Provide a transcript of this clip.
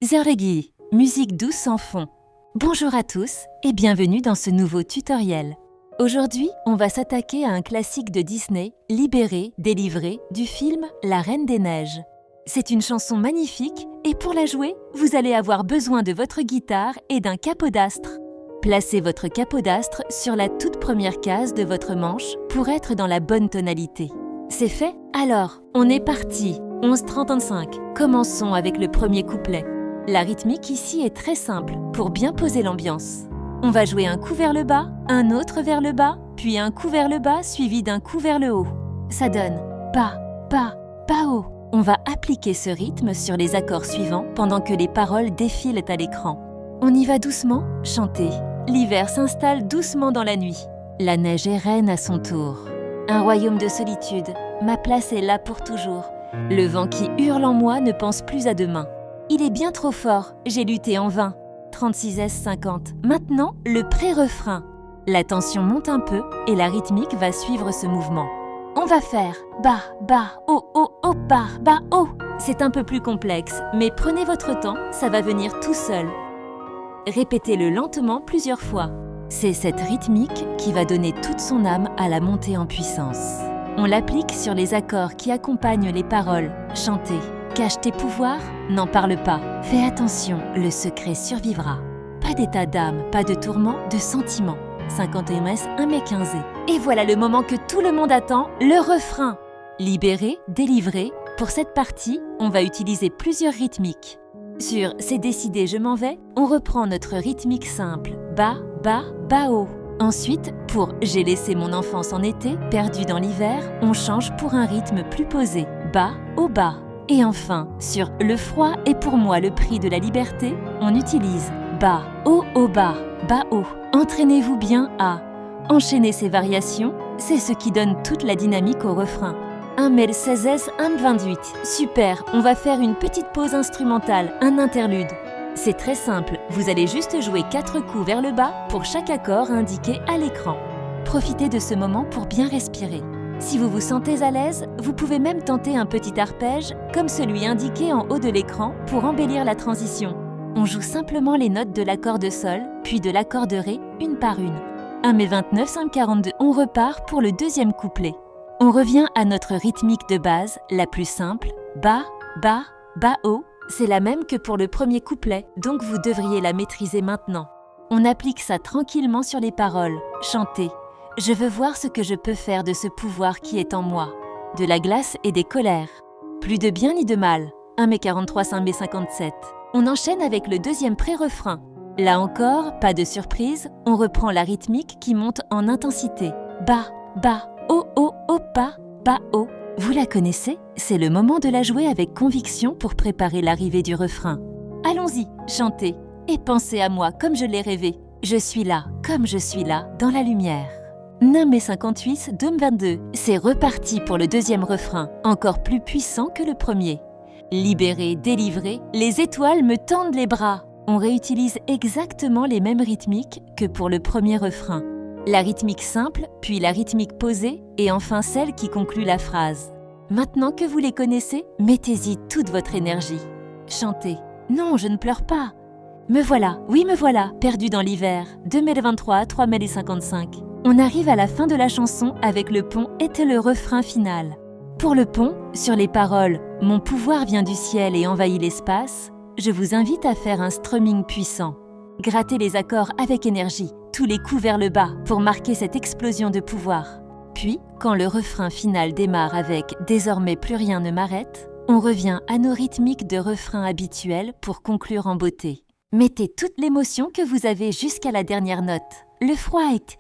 Zeregi, musique douce sans fond. Bonjour à tous et bienvenue dans ce nouveau tutoriel. Aujourd'hui, on va s'attaquer à un classique de Disney, Libéré, délivré, du film La Reine des Neiges. C'est une chanson magnifique et pour la jouer, vous allez avoir besoin de votre guitare et d'un capodastre. Placez votre capodastre sur la toute première case de votre manche pour être dans la bonne tonalité. C'est fait? Alors, on est parti. 11-35. Commençons avec le premier couplet. La rythmique ici est très simple pour bien poser l'ambiance. On va jouer un coup vers le bas, un autre vers le bas, puis un coup vers le bas suivi d'un coup vers le haut. Ça donne pas, pas, pas haut. On va appliquer ce rythme sur les accords suivants pendant que les paroles défilent à l'écran. On y va doucement, chantez. L'hiver s'installe doucement dans la nuit. La neige est reine à son tour. Un royaume de solitude, ma place est là pour toujours. Le vent qui hurle en moi ne pense plus à demain. Il est bien trop fort, j'ai lutté en vain. 36S50. Maintenant, le pré-refrain. La tension monte un peu et la rythmique va suivre ce mouvement. On va faire bas, bas, haut, haut, haut, bas, haut. C'est un peu plus complexe, mais prenez votre temps, ça va venir tout seul. Répétez-le lentement plusieurs fois. C'est cette rythmique qui va donner toute son âme à la montée en puissance. On l'applique sur les accords qui accompagnent les paroles. Chantez. Cache tes pouvoirs, n'en parle pas. Fais attention, le secret survivra. Pas d'état d'âme, pas de tourment, de sentiment. 50 ms, 1m15. Et voilà le moment que tout le monde attend, le refrain. Libéré, délivré. Pour cette partie, on va utiliser plusieurs rythmiques. Sur C'est décidé, je m'en vais, on reprend notre rythmique simple. Bas, bas, bas, haut. Ensuite, pour J'ai laissé mon enfance en été, perdu dans l'hiver, on change pour un rythme plus posé. Bas, haut, bas. Et enfin, sur Le froid est pour moi le prix de la liberté, on utilise bas, haut, bas, haut. Entraînez-vous bien à enchaîner ces variations, c'est ce qui donne toute la dynamique au refrain. 1m16s, 1m28. Super, on va faire une petite pause instrumentale, un interlude. C'est très simple, vous allez juste jouer 4 coups vers le bas pour chaque accord indiqué à l'écran. Profitez de ce moment pour bien respirer. Si vous vous sentez à l'aise, vous pouvez même tenter un petit arpège comme celui indiqué en haut de l'écran pour embellir la transition. On joue simplement les notes de l'accord de sol, puis de l'accord de ré, une par une. 1m29, 5m42, on repart pour le deuxième couplet. On revient à notre rythmique de base, la plus simple, bas, bas, bas, haut. C'est la même que pour le premier couplet, donc vous devriez la maîtriser maintenant. On applique ça tranquillement sur les paroles. Chantez. Je veux voir ce que je peux faire de ce pouvoir qui est en moi. De la glace et des colères. Plus de bien ni de mal. 1m43, 5m57. On enchaîne avec le deuxième pré-refrain. Là encore, pas de surprise, on reprend la rythmique qui monte en intensité. Bas, bas, haut, haut, haut, bas, haut. Vous la connaissez? C'est le moment de la jouer avec conviction pour préparer l'arrivée du refrain. Allons-y, chantez et pensez à moi comme je l'ai rêvé. Je suis là, comme je suis là, dans la lumière. 9m58, 2m22. C'est reparti pour le deuxième refrain, encore plus puissant que le premier. Libéré, délivré, les étoiles me tendent les bras. On réutilise exactement les mêmes rythmiques que pour le premier refrain. La rythmique simple, puis la rythmique posée, et enfin celle qui conclut la phrase. Maintenant que vous les connaissez, mettez-y toute votre énergie. Chantez. Non, je ne pleure pas. Me voilà, oui me voilà, perdu dans l'hiver. 2m23, 3m55. On arrive à la fin de la chanson avec le pont et le refrain final. Pour le pont, sur les paroles « Mon pouvoir vient du ciel et envahit l'espace », je vous invite à faire un strumming puissant. Grattez les accords avec énergie, tous les coups vers le bas pour marquer cette explosion de pouvoir. Puis, quand le refrain final démarre avec « Désormais plus rien ne m'arrête », on revient à nos rythmiques de refrain habituels pour conclure en beauté. Mettez toute l'émotion que vous avez jusqu'à la dernière note. Le froid est...